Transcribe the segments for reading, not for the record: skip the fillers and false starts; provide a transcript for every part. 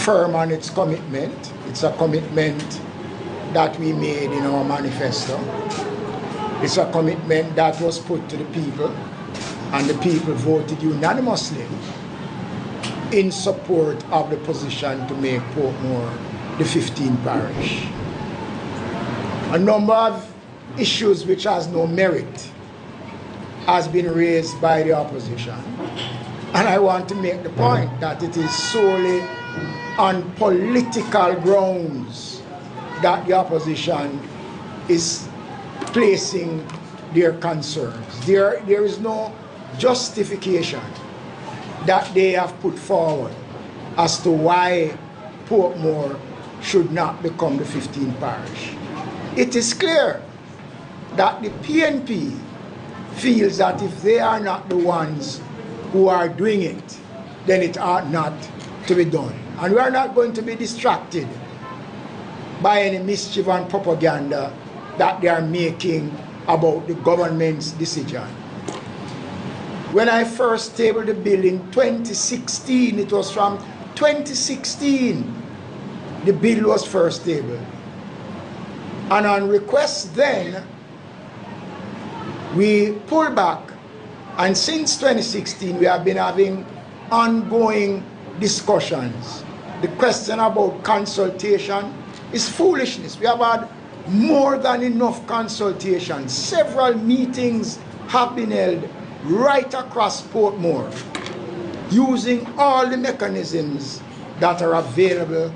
firm on its commitment. It's a commitment that we made in our manifesto. It's a commitment that was put to the people, and the people voted unanimously in support of the position to make Portmore the 15th parish. A number of issues which has no merit has been raised by the opposition, and I want to make the point that it is solely on political grounds that the opposition is placing their concerns. There is no justification that they have put forward as to why Portmore should not become the 15th parish. It is clear that the PNP feels that if they are not the ones who are doing it, then it ought not to be done. And we are not going to be distracted by any mischief and propaganda that they are making about the government's decision. When I first tabled the bill in 2016, it was from 2016 the bill was first tabled. And on request then, we pulled back, and since 2016 we have been having ongoing discussions. The question about consultation is foolishness. We have had more than enough consultation. Several meetings have been held right across Portmore, using all the mechanisms that are available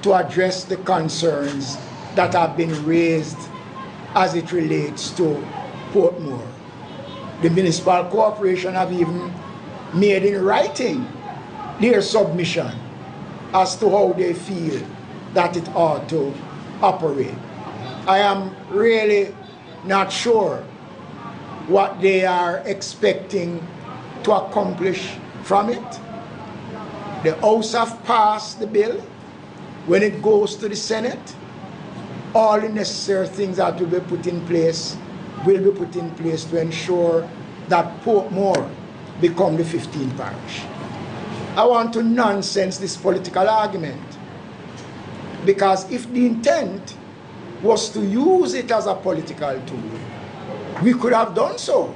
to address the concerns that have been raised as it relates to Portmore. The municipal corporation have even made in writing their submission as to how they feel that it ought to operate. I am really not sure what they are expecting to accomplish from it. The House have passed the bill. When it goes to the Senate, all the necessary things that will be put in place to ensure that Portmore become the 15th parish. I want to nonsense this political argument, because if the intent was to use it as a political tool, we could have done so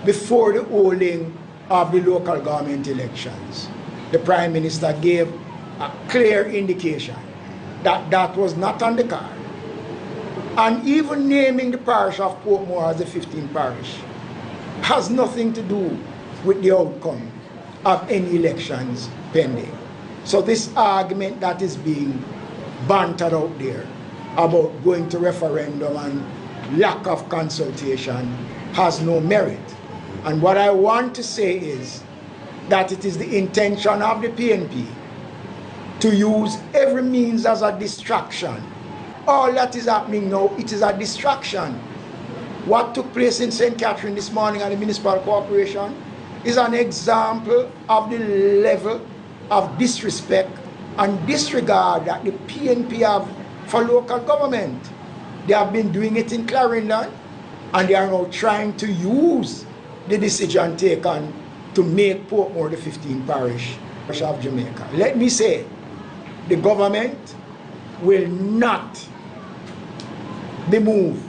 before the holding of the local government elections. The Prime Minister gave a clear indication that that was not on the card. And even naming the parish of Portmore as the 15th parish has nothing to do with the outcome of any elections pending. So this argument that is being bantered out there about going to referendum and lack of consultation has no merit. And what I want to say is that it is the intention of the PNP to use every means as a distraction. All that is happening now, it is a distraction. What took place in St. Catherine this morning at the municipal corporation is an example of the level of disrespect and disregard that the PNP have for local government. They have been doing it in Clarendon, and they are now trying to use the decision taken to make Portmore the 15th parish of Jamaica. Let me say, the government will not be moved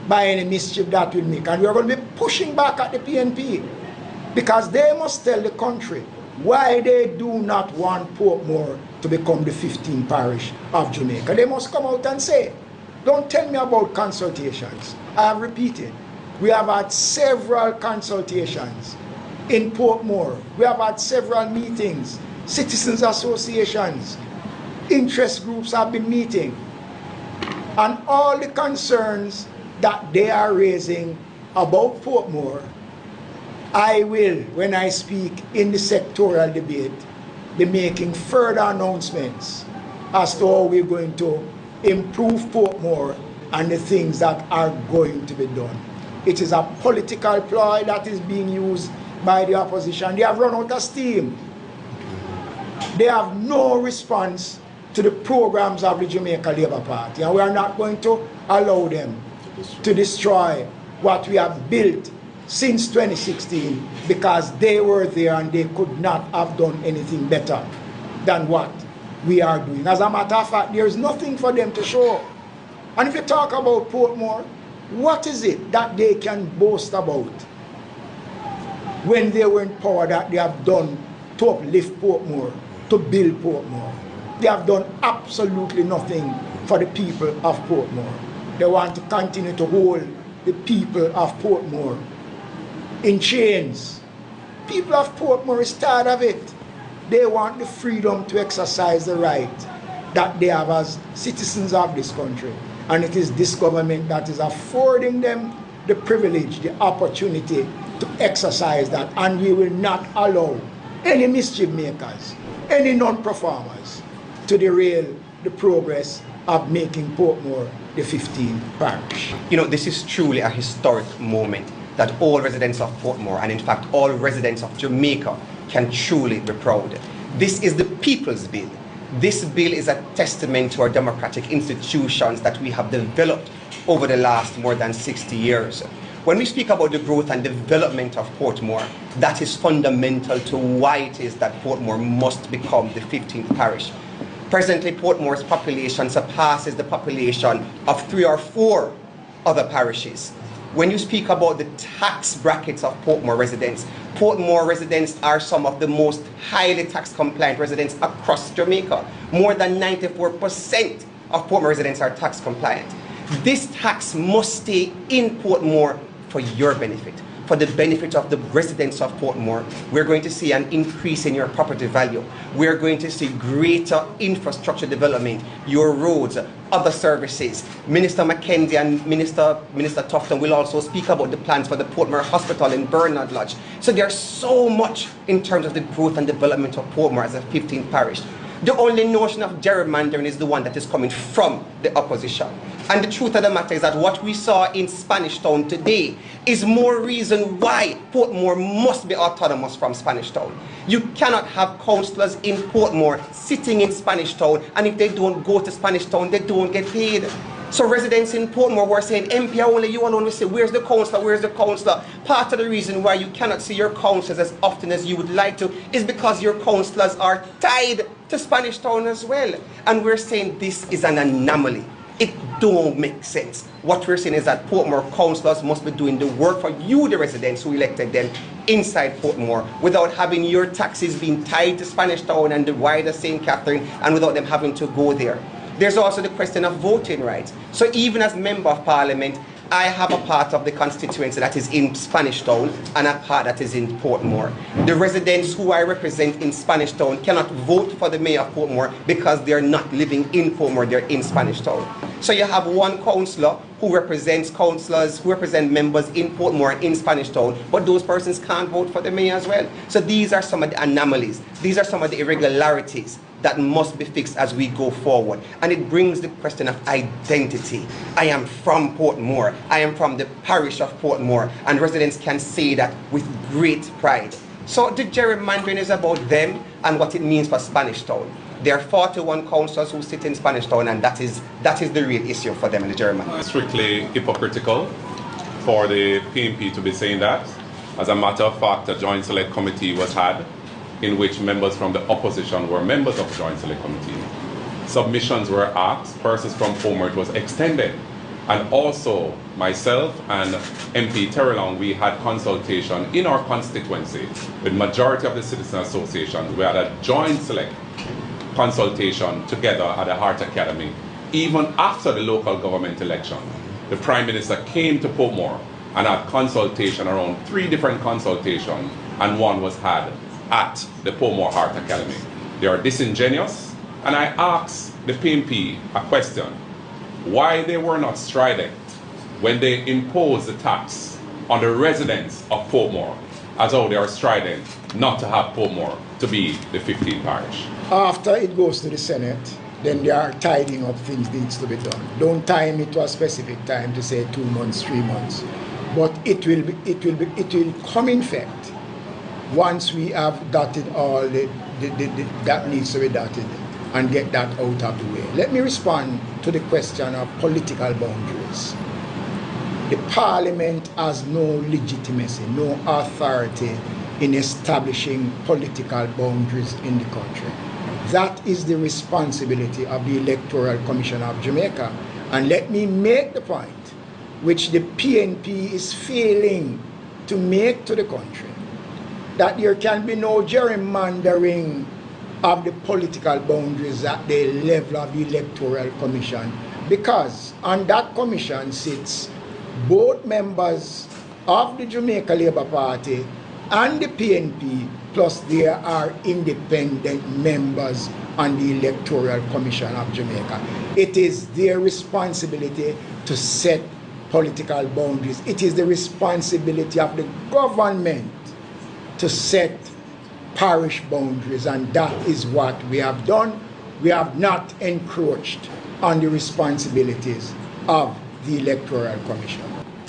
by any mischief that will make. And we are going to be pushing back at the PNP, because they must tell the country why they do not want Portmore to become the 15th parish of Jamaica. They must come out and say, don't tell me about consultations. I have repeated, we have had several consultations in Portmore. We have had several meetings. Citizens associations, interest groups have been meeting. And all the concerns that they are raising about Portmore, I will, when I speak in the sectorial debate, be making further announcements as to how we're going to improve Portmore and the things that are going to be done. It is a political ploy that is being used by the opposition. They have run out of steam. They have no response to the programs of the Jamaica Labour Party, and we are not going to allow them to destroy what we have built since 2016, because they were there and they could not have done anything better than what we are doing. As a matter of fact, there is nothing for them to show. And if you talk about Portmore, what is it that they can boast about when they were in power that they have done to uplift Portmore, to build Portmore? They have done absolutely nothing for the people of Portmore. They want to continue to hold the people of Portmore in chains. People of Portmore is tired of it. They want the freedom to exercise the right that they have as citizens of this country. And it is this government that is affording them the privilege, the opportunity to exercise that. And we will not allow any mischief makers, any non-performers to derail the progress of making Portmore the 15th parish. You know, this is truly a historic moment that all residents of Portmore, and in fact all residents of Jamaica, can truly be proud. This is the people's bill. This bill is a testament to our democratic institutions that we have developed over the last more than 60 years. When we speak about the growth and development of Portmore, that is fundamental to why it is that Portmore must become the 15th parish. Presently, Portmore's population surpasses the population of 3 or 4 other parishes. When you speak about the tax brackets of Portmore residents are some of the most highly tax compliant residents across Jamaica. More than 94% of Portmore residents are tax compliant. This tax must stay in Portmore for your benefit, for the benefit of the residents of Portmore. We're going to see an increase in your property value. We're going to see greater infrastructure development, your roads, other services. Minister Mackenzie and Minister Tufton will also speak about the plans for the Portmore Hospital in Bernard Lodge. So there's so much in terms of the growth and development of Portmore as a 15th parish. The only notion of gerrymandering is the one that is coming from the opposition. And the truth of the matter is that what we saw in Spanish Town today is more reason why Portmore must be autonomous from Spanish Town. You cannot have councillors in Portmore sitting in Spanish Town, and if they don't go to Spanish Town, they don't get paid. So residents in Portmore were saying, MP, only you alone will say, where's the councillor, where's the councillor? Part of the reason why you cannot see your councillors as often as you would like to is because your councillors are tied to Spanish Town as well. And we're saying this is an anomaly. It don't make sense. What we're saying is that Portmore councillors must be doing the work for you, the residents who elected them, inside Portmore, without having your taxes being tied to Spanish Town and the wider St. Catherine, and without them having to go there. There's also the question of voting rights. So even as Member of Parliament, I have a part of the constituency that is in Spanish Town and a part that is in Portmore. The residents who I represent in Spanish Town cannot vote for the mayor of Portmore because they're not living in Portmore, they're in Spanish Town. So you have one councillor who represents councillors, who represent members in Portmore and in Spanish Town, but those persons can't vote for the mayor as well. So these are some of the anomalies. These are some of the irregularities that must be fixed as we go forward. And it brings the question of identity. I am from Portmore. I am from the parish of Portmore, and residents can say that with great pride. So the gerrymandering is about them and what it means for Spanish Town. There are 41 councillors who sit in Spanish Town, and that is the real issue for them in the gerrymandering. It's strictly hypocritical for the PMP to be saying that. As a matter of fact, a joint select committee was had in which members from the opposition were members of the joint select committee. Submissions were asked, persons from Portmore was extended. And also myself and MP Terrelong, we had consultation in our constituency with majority of the citizen associations. We had a joint select consultation together at the Heart Academy. Even after the local government election, the Prime Minister came to Portmore and had consultation, around 3 different consultations, and one was had at the Portmore Heart Academy. They are disingenuous, and I asked the PMP a question, why they were not strident when they imposed the tax on the residents of Portmore, as though they are strident not to have Portmore to be the 15th parish. After it goes to the Senate, then they are tidying up things needs to be done. Don't time it to a specific time to say 2 months, 3 months. But it will come in effect once we have dotted all that needs to be dotted and get that out of the way. Let me respond to the question of political boundaries. The Parliament has no legitimacy, no authority in establishing political boundaries in the country. That is the responsibility of the Electoral Commission of Jamaica. And let me make the point, which the PNP is failing to make to the country, that there can be no gerrymandering of the political boundaries at the level of the Electoral Commission, because on that commission sits both members of the Jamaica Labour Party and the PNP, plus there are independent members on the Electoral Commission of Jamaica. It is their responsibility to set political boundaries. It is the responsibility of the government to set parish boundaries, and that is what we have done. We have not encroached on the responsibilities of the Electoral Commission.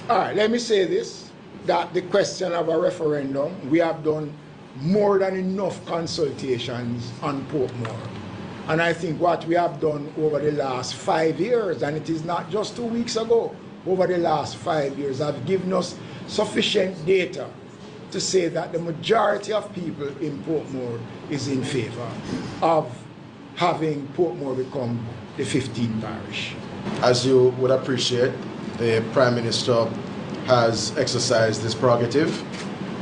All right, let me say this, that the question of a referendum, we have done more than enough consultations on Portmore. And I think what we have done over the last 5 years, and it is not just 2 weeks ago, over the last 5 years, have given us sufficient data to say that the majority of people in Portmore is in favor of having Portmore become the 15th parish. As you would appreciate, the Prime Minister has exercised this prerogative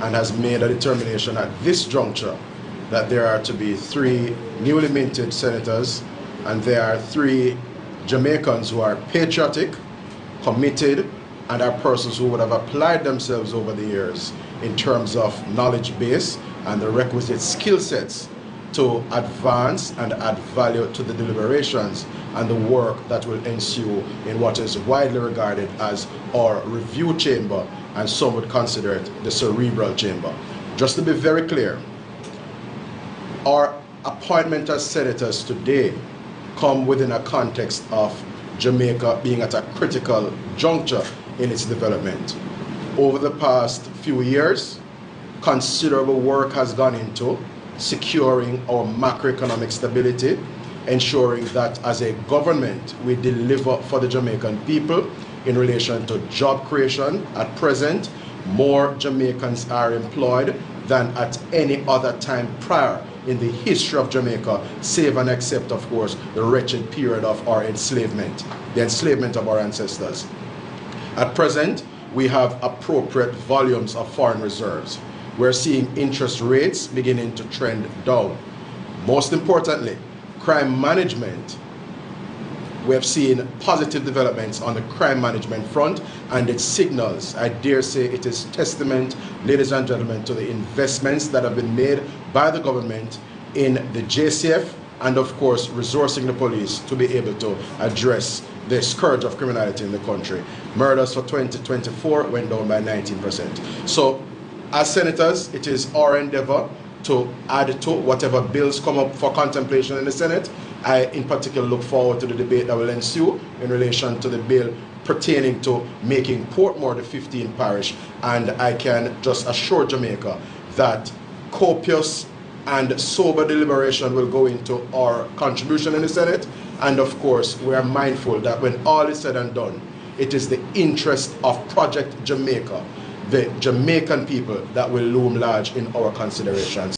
and has made a determination at this juncture that there are to be 3 newly minted senators, and there are 3 Jamaicans who are patriotic, committed, and are persons who would have applied themselves over the years in terms of knowledge base and the requisite skill sets to advance and add value to the deliberations and the work that will ensue in what is widely regarded as our review chamber, and some would consider it the cerebral chamber. Just to be very clear, our appointment as senators today come within a context of Jamaica being at a critical juncture in its development. Over the past few years, considerable work has gone into securing our macroeconomic stability, ensuring that as a government we deliver for the Jamaican people in relation to job creation. At present, more Jamaicans are employed than at any other time prior in the history of Jamaica, save and except, of course, the wretched period of our enslavement, the enslavement of our ancestors. At present, we have appropriate volumes of foreign reserves. We're seeing interest rates beginning to trend down. Most importantly, crime management. We have seen positive developments on the crime management front, and it signals, I dare say it is testament, ladies and gentlemen, to the investments that have been made by the government in the JCF, and of course resourcing the police to be able to address the scourge of criminality in the country. Murders for 2024 went down by 19%. So as senators, it is our endeavor to add to whatever bills come up for contemplation in the Senate. I in particular look forward to the debate that will ensue in relation to the bill pertaining to making Portmore the 15th parish, and I can just assure Jamaica that copious and sober deliberation will go into our contribution in the Senate, and of course we are mindful that when all is said and done, it is the interest of Project Jamaica, the Jamaican people, that will loom large in our considerations.